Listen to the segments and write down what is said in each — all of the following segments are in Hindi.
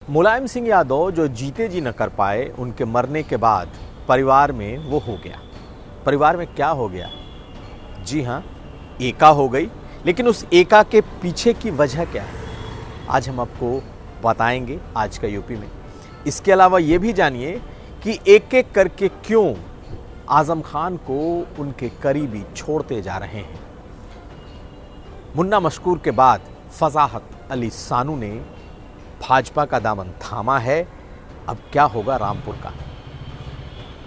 मुलायम सिंह यादव जो जीते जी न कर पाए, उनके मरने के बाद परिवार में वो हो गया। परिवार में क्या हो गया? जी हाँ, एका हो गई। लेकिन उस एका के पीछे की वजह क्या है, आज हम आपको बताएंगे आज का यूपी में। इसके अलावा ये भी जानिए कि एक एक करके क्यों आजम खान को उनके करीबी छोड़ते जा रहे हैं। मुन्ना मशकूर के बाद फजाहत अली सानू ने भाजपा का दामन थामा है। अब क्या होगा रामपुर का?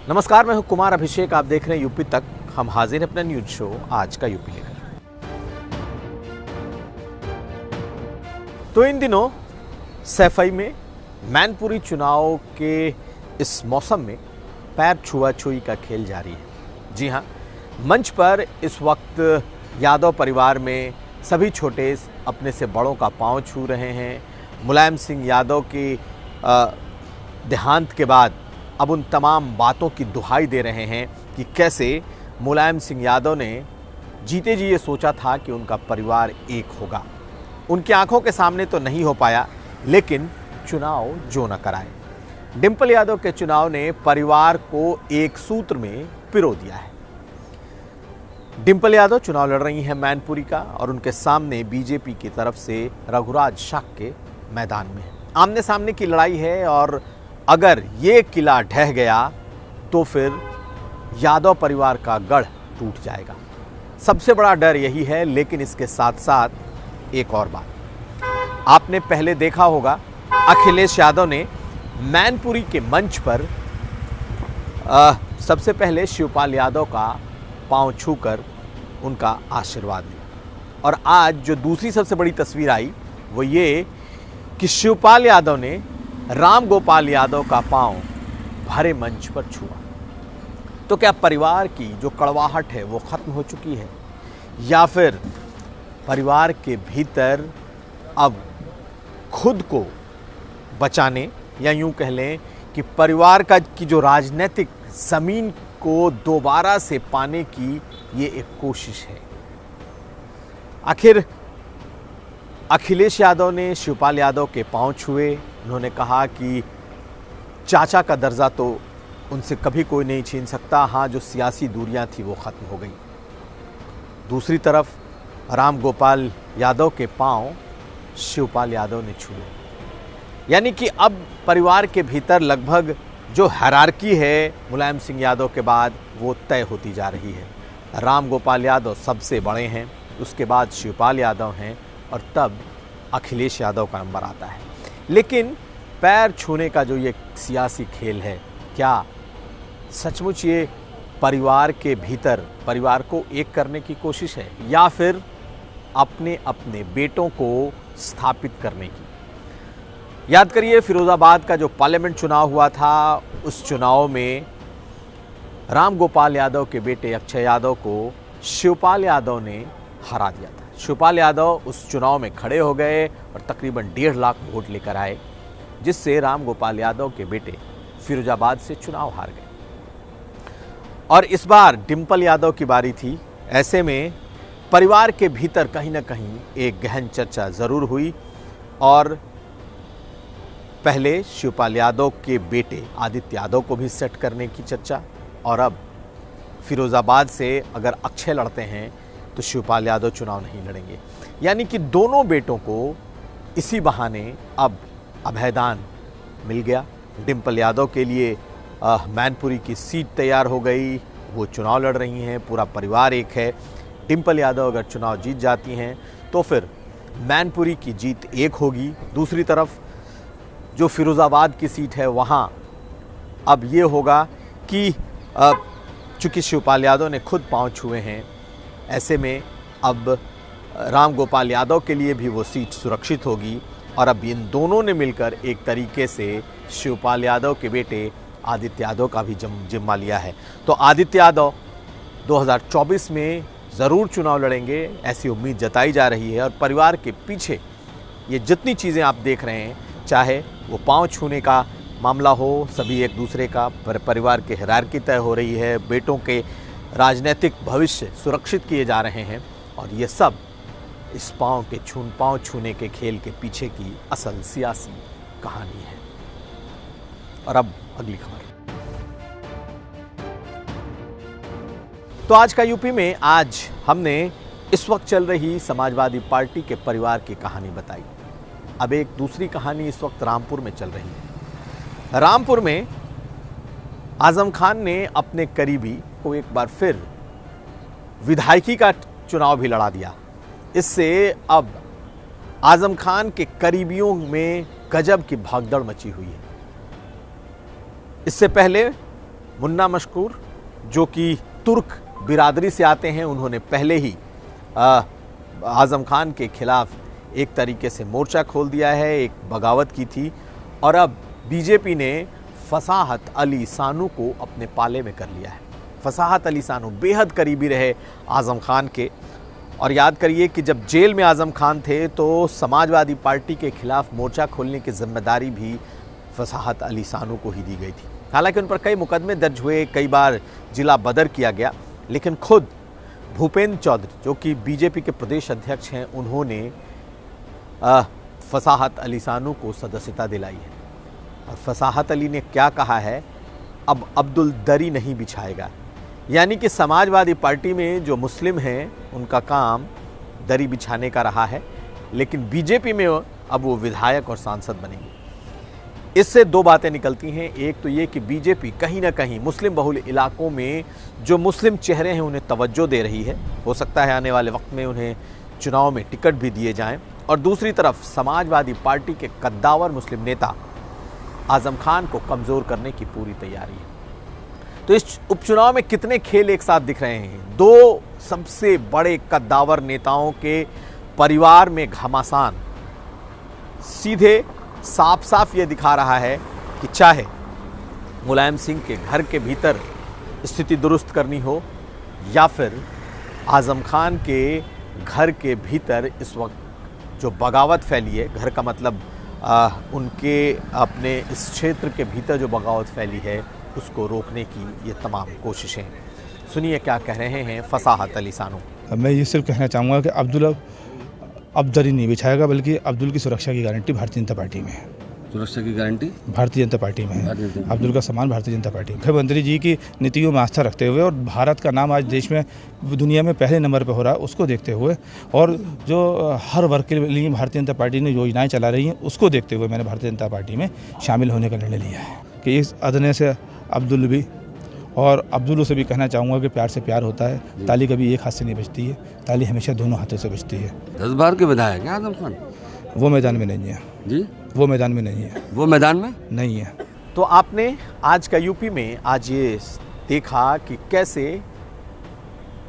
नमस्कार, मैं हूं कुमार अभिषेक, आप देख रहे हैं यूपी तक। हम हाजिर हैं अपना न्यूज शो आज का यूपी लेकर। तो इन दिनों सैफई में मैनपुरी चुनाव के इस मौसम में पैर छुआछुई का खेल जारी है। जी हाँ, मंच पर इस वक्त यादव परिवार में सभी छोटे अपने से बड़ों का पांव छू रहे हैं। मुलायम सिंह यादव की देहांत के बाद अब उन तमाम बातों की दुहाई दे रहे हैं कि कैसे मुलायम सिंह यादव ने जीते जी ये सोचा था कि उनका परिवार एक होगा। उनकी आंखों के सामने तो नहीं हो पाया, लेकिन चुनाव जो न कराए। डिंपल यादव के चुनाव ने परिवार को एक सूत्र में पिरो दिया है। डिंपल यादव चुनाव लड़ रही हैं मैनपुरी का, और उनके सामने बीजेपी की तरफ से रघुराज शाक्य मैदान में है। आमने सामने की लड़ाई है, और अगर ये किला ढह गया तो फिर यादव परिवार का गढ़ टूट जाएगा। सबसे बड़ा डर यही है। लेकिन इसके साथ साथ एक और बात आपने पहले देखा होगा, अखिलेश यादव ने मैनपुरी के मंच पर सबसे पहले शिवपाल यादव का पांव छूकर उनका आशीर्वाद लिया। और आज जो दूसरी सबसे बड़ी तस्वीर आई वो ये कि शिवपाल यादव ने राम गोपाल यादव का पांव भरे मंच पर छुआ। तो क्या परिवार की जो कड़वाहट है वो खत्म हो चुकी है, या फिर परिवार के भीतर अब खुद को बचाने, या यूं कह लें कि परिवार का की जो राजनीतिक जमीन को दोबारा से पाने की ये एक कोशिश है? आखिर अखिलेश यादव ने शिवपाल यादव के पांव छुए। उन्होंने कहा कि चाचा का दर्जा तो उनसे कभी कोई नहीं छीन सकता। हाँ, जो सियासी दूरियां थी वो ख़त्म हो गई। दूसरी तरफ राम गोपाल यादव के पांव शिवपाल यादव ने छुए। यानी कि अब परिवार के भीतर लगभग जो हायरार्की है मुलायम सिंह यादव के बाद वो तय होती जा रही है। राम गोपाल यादव सबसे बड़े हैं, उसके बाद शिवपाल यादव हैं, और तब अखिलेश यादव का नंबर आता है। लेकिन पैर छूने का जो ये सियासी खेल है, क्या सचमुच ये परिवार के भीतर परिवार को एक करने की कोशिश है, या फिर अपने अपने बेटों को स्थापित करने की? याद करिए, फिरोजाबाद का जो पार्लियामेंट चुनाव हुआ था, उस चुनाव में राम गोपाल यादव के बेटे अक्षय यादव को शिवपाल यादव ने हरा दिया था। शिवपाल यादव उस चुनाव में खड़े हो गए और तकरीबन 1.5 लाख वोट लेकर आए, जिससे राम गोपाल यादव के बेटे फिरोजाबाद से चुनाव हार गए। और इस बार डिंपल यादव की बारी थी। ऐसे में परिवार के भीतर कहीं ना कहीं एक गहन चर्चा ज़रूर हुई, और पहले शिवपाल यादव के बेटे आदित्य यादव को भी सेट करने की चर्चा, और अब फिरोजाबाद से अगर अक्षय लड़ते हैं तो शिवपाल यादव चुनाव नहीं लड़ेंगे। यानी कि दोनों बेटों को इसी बहाने अब अभयदान मिल गया। डिंपल यादव के लिए मैनपुरी की सीट तैयार हो गई, वो चुनाव लड़ रही हैं, पूरा परिवार एक है। डिंपल यादव अगर चुनाव जीत जाती हैं तो फिर मैनपुरी की जीत एक होगी। दूसरी तरफ जो फिरोजाबाद की सीट है, वहाँ अब ये होगा कि चूँकि शिवपाल यादव ने खुद पांव छुए हैं, ऐसे में अब राम गोपाल यादव के लिए भी वो सीट सुरक्षित होगी। और अब इन दोनों ने मिलकर एक तरीके से शिवपाल यादव के बेटे आदित्य यादव का भी जिम्मा लिया है। तो आदित्य यादव 2024 में ज़रूर चुनाव लड़ेंगे, ऐसी उम्मीद जताई जा रही है। और परिवार के पीछे ये जितनी चीज़ें आप देख रहे हैं, चाहे वो पांव छूने का मामला हो, सभी एक दूसरे का परिवार के हायरार्की तय हो रही है, बेटों के राजनीतिक भविष्य सुरक्षित किए जा रहे हैं, और ये सब इस पांव छूने के खेल के पीछे की असल सियासी कहानी है। और अब अगली खबर। तो आज का यूपी में आज हमने इस वक्त चल रही समाजवादी पार्टी के परिवार की कहानी बताई। अब एक दूसरी कहानी इस वक्त रामपुर में चल रही है। रामपुर में आजम खान ने अपने करीबी को एक बार फिर विधायकी का चुनाव भी लड़ा दिया। इससे अब आजम खान के करीबियों में गजब की भागदौड़ मची हुई है। इससे पहले मुन्ना मशकूर, जो कि तुर्क बिरादरी से आते हैं, उन्होंने पहले ही आजम खान के खिलाफ एक तरीके से मोर्चा खोल दिया है, एक बगावत की थी। और अब बीजेपी ने फसाहत अली सानू को अपने पाले में कर लिया है। फसाहत अली सानू बेहद करीबी रहे आजम खान के। और याद करिए कि जब जेल में आजम खान थे तो समाजवादी पार्टी के खिलाफ मोर्चा खोलने की जिम्मेदारी भी फसाहत अली सानू को ही दी गई थी। हालांकि उन पर कई मुकदमे दर्ज हुए, कई बार जिला बदर किया गया, लेकिन खुद भूपेंद्र चौधरी, जो कि बीजेपी के प्रदेश अध्यक्ष हैं, उन्होंने फसाहत अली सानू को सदस्यता दिलाई है। और फसाहत अली ने क्या कहा है, अब अब्दुल दरी नहीं बिछाएगा। यानी कि समाजवादी पार्टी में जो मुस्लिम हैं उनका काम दरी बिछाने का रहा है, लेकिन बीजेपी में अब वो विधायक और सांसद बनेंगे। इससे दो बातें निकलती हैं। एक तो ये कि बीजेपी कहीं ना कहीं मुस्लिम बहुल इलाकों में जो मुस्लिम चेहरे हैं उन्हें तवज्जो दे रही है। हो सकता है आने वाले वक्त में उन्हें चुनाव में टिकट भी दिए जाएं। और दूसरी तरफ समाजवादी पार्टी के कद्दावर मुस्लिम नेता आजम खान को कमज़ोर करने की पूरी तैयारी है। तो इस उपचुनाव में कितने खेल एक साथ दिख रहे हैं। दो सबसे बड़े कद्दावर नेताओं के परिवार में घमासान सीधे साफ साफ ये दिखा रहा है कि चाहे मुलायम सिंह के घर के भीतर स्थिति दुरुस्त करनी हो या फिर आजम खान के घर के भीतर इस वक्त जो बगावत फैली है, घर का मतलब उनके अपने इस क्षेत्र के भीतर जो बगावत फैली है उसको रोकने की ये तमाम कोशिशें। सुनिए क्या कह रहे हैं फसाहत अली सानू। मैं ये सिर्फ कहना चाहूँगा कि अब्दुल अब दरी नहीं बिछाएगा, बल्कि अब्दुल की सुरक्षा की गारंटी भारतीय जनता पार्टी में है। सुरक्षा की गारंटी भारतीय जनता पार्टी में है। अब्दुल का सम्मान भारतीय जनता पार्टी, मुख्यमंत्री जी की नीतियों में आस्था रखते हुए और भारत का नाम आज देश में दुनिया में पहले नंबर पर हो रहा है उसको देखते हुए, और जो हर वर्ग के लिए भारतीय जनता पार्टी ने योजनाएं चला रही हैं उसको देखते हुए मैंने भारतीय जनता पार्टी में शामिल होने का निर्णय लिया है कि इस अदने से अब्दुल भी, और अब्दुल से भी कहना चाहूँगा कि प्यार से प्यार होता है। ताली कभी एक हाथ से नहीं बजती है, ताली हमेशा दोनों हाथों से बजती है। 10 बार के विधायक हैं आजम खान। वो मैदान में नहीं है जी, वो मैदान में नहीं है। वो मैदान में नहीं है। तो आपने आज का यूपी में आज ये देखा कि कैसे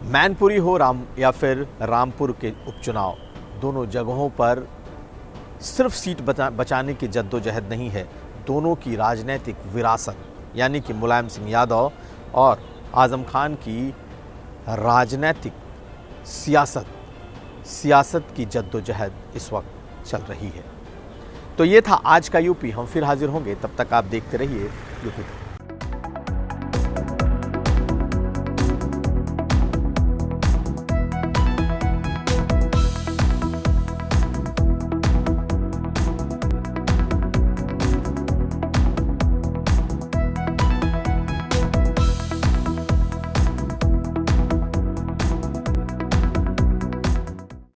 मैनपुरी हो या फिर रामपुर के उपचुनाव, दोनों जगहों पर सिर्फ सीट बचाने की जद्दोजहद नहीं है, दोनों की राजनीतिक विरासत यानी कि मुलायम सिंह यादव और आजम खान की राजनीतिक सियासत की जद्दोजहद इस वक्त चल रही है। तो ये था आज का यूपी। हम फिर हाजिर होंगे, तब तक आप देखते रहिए यूपी।